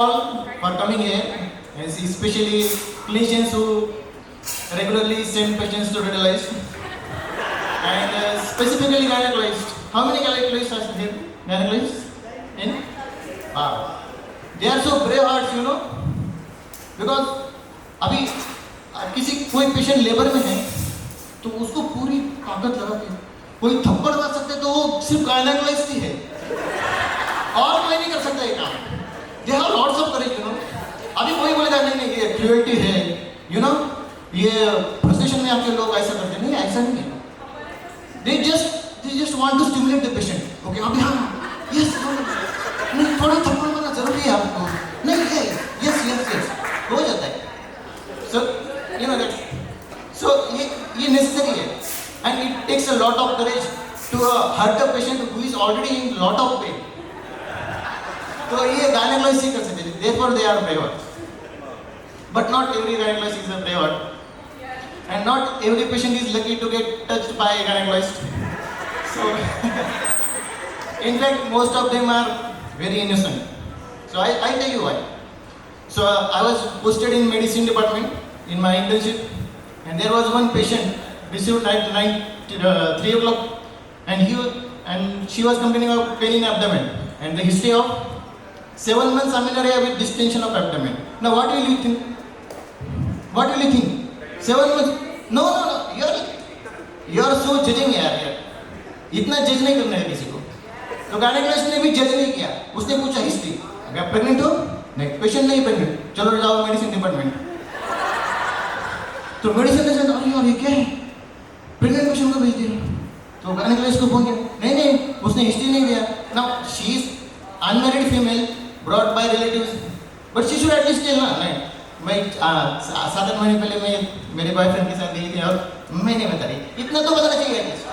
all for coming here, especially clinicians who regularly send patients to radiologist, and specifically gynecologists. How many gynecologists are here? Gynecologists? In? Wow. They are so brave hearts, you know, because अभी किसी कोई patient labour में है तो उसको पूरी ताकत लगा के कोई थप्पड़ मार सकते तो वो सिर्फ गायनेकोलॉजिस्ट ही है और कोई नहीं कर सकता ये काम. They have lots of courage, you know. अभी कोई बोलेगा नहीं नहीं ये क्रूएल्टी है, यू नो, ये फ्रस्ट्रेशन में आपके लोग ऐसा करते नहीं, ऐसा नहीं है. They just want to stimulate the patient. Okay अभी हाँ यस नहीं थोड़ा थप्पड़ मारना जरूरी है आपको, नहीं है यस यस यस हो जाता है. So you know that. So ये necessary है, and it takes a lot of courage to hurt a patient who is already in lot of pain. तो ये gynecologist ही कर सकते हैं. Therefore they are brave. But not every gynecologist is a brave, and not every patient is lucky to get touched by a gynecologist. So in fact most of them are very innocent. So I tell you why. So I was posted in medicine department in my internship, and there was one patient received at 3 o'clock, and she was complaining of pain in abdomen and the history of 7 months amenorrhea with distension of abdomen. Now what will you think? What will you think? 7 months? No. You are so judging यार. इतना जज नहीं करना है किसी को. तो gynaecologist ने भी जज नहीं किया. उसने पूछा हिस्ट्री, अगर प्रेग्नेंट हो नहीं, पेशेंट नहीं प्रेग्नेंट, चलो जाओ मेडिसिन डिपार्टमेंट. तो मेडिसिन ने सोचा अरे यार ये क्या है, प्रेग्नेंट पेशेंट को भेज दिया. तो गायनेकोलॉजिस्ट को फोन किया, नहीं उसने हिस्ट्री नहीं दिया. Now she is unmarried female brought by relatives, but she should at least tell ना. नहीं मैं 7-8 महीने पहले मैं मेरे बॉयफ्रेंड के साथ गई थी और मैं नहीं बता रही. इतना तो बताना चाहिए एटलीस्ट.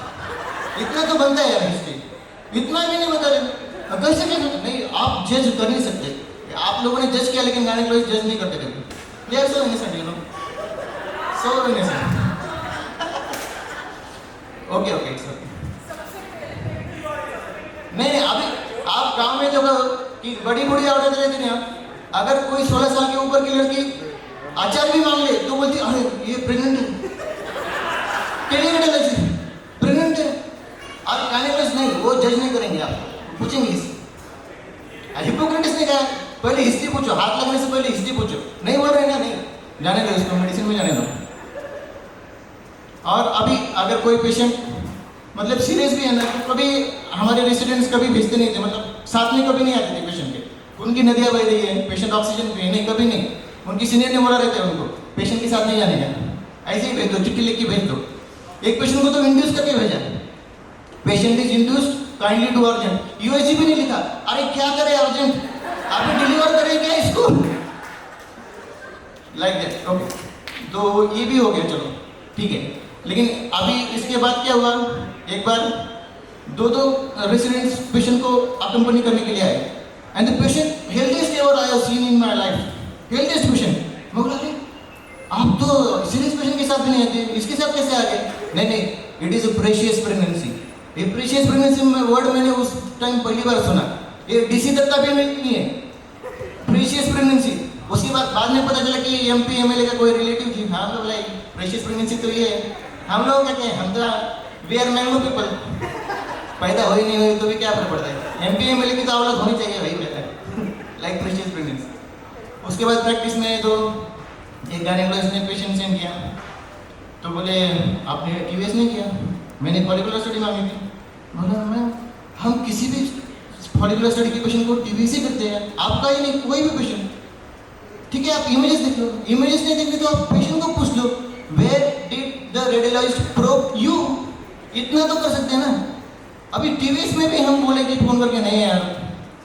इतना तो बनता है यार हिस्ट्री. इतना भी नहीं बता रहे. कैसे नहीं, आप जज कर नहीं सकते. आप लोगों ने जज किया लेकिन गायनेकोलॉजिस्ट जज नहीं करते कभी. They are so innocent, you know, so innocent. Okay it's okay. नहीं अभी आप गांव में जो कि बड़ी बुढ़ी औरतें रहती हैं, अगर कोई 16 साल के ऊपर की लड़की अचार भी मांग ले तो बोलती अरे ये प्रेग्नेंट है, प्रेग्नेंट है. आप गायनेकोलॉजिस्ट नहीं, वो जज नहीं करेंगे, आप पूछेंगे. हिपोक्रेटिस ने कहा पहले हिस्ट्री पूछो, हाथ लगने से पहले हिस्ट्री पूछो. नहीं बोल रहे ना, नहीं जाने दो इसको, मेडिसिन में जाने दो. और अभी अगर कोई पेशेंट मतलब सीरियस भी है ना, तो कभी हमारे रेसिडेंट्स कभी भेजते नहीं थे, मतलब साथ में कभी नहीं आते थे पेशेंट के. उनकी नदियाँ बह रही है, पेशेंट ऑक्सीजन पे नहीं, कभी नहीं. उनकी सीनियर ने बोला रहता है उनको पेशेंट के साथ नहीं जाने का, ऐसे ही भेज दो, चिट्ठी लिख के भेज दो. एक पेशेंट को तो इंड्यूस करके भेजा, patient is induced kindly to urgent. USG भी नहीं लिखा. अरे क्या करे अर्जेंट, अभी डिलीवर करें क्या इसको, लाइक दैट. ओके तो ये भी हो गया, चलो ठीक है. लेकिन अभी इसके बाद क्या हुआ, एक बार दो रेसिडेंट्स पेशेंट को अकम्पनी करने के लिए आए, and the patient healthiest ever I have seen in my life. Healthiest patient. मैं बोला आप तो सीरियस पेशेंट के साथ भी नहीं आते, इसके साथ कैसे आ गए? नहीं it is a precious pregnancy. ये प्रेशियस प्रेगनेंसी में वर्ड मैंने उस टाइम पहली बार सुना. ये डीसी तक का भी नहीं है, प्रेशियस प्रेगनेंसी. उसके बाद में पता चला कि एमपी एमएलए का कोई रिलेटिव थी. हाँ तो बोला प्रेशियस प्रेगनेंसी तो ये है. हम लोग क्या कहें, हम तो वी आर मैंगो पीपल. पैदा हो ही नहीं हुई तो भी क्या फर्क पड़ता है, एमपी एमएलए की तो औलाद होनी चाहिए भाई, कहता है लाइक प्रेशियस प्रेगनेंसी. उसके बाद प्रैक्टिस में तो एक गायनेकोलॉजिस्ट ने पेशेंट सेंड किया, तो बोले आपने टीवीएस नहीं किया. मैंने फॉलिकुलर स्टडी मांगी थी. बोला मैम हम किसी भी फॉलिकुलर स्टडी के पेशेंट को टीवीएस ही करते हैं, आपका ही नहीं, कोई भी पेशेंट. ठीक है आप इमेजेस देख लो, इमेजेस नहीं देख लो तो आप पेशेंट को पूछ लो where did the radiologist probe you. इतना तो कर सकते हैं ना. अभी टीवीएस में भी हम बोले कि फोन करके नहीं यार,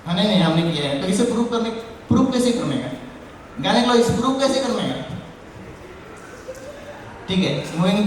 हाँ नहीं हमने किया है, तो इसे प्रूव कैसे करने का, गायनेकोलॉजिस्ट प्रूव कैसे करने का. ठीक है, मूविंग टू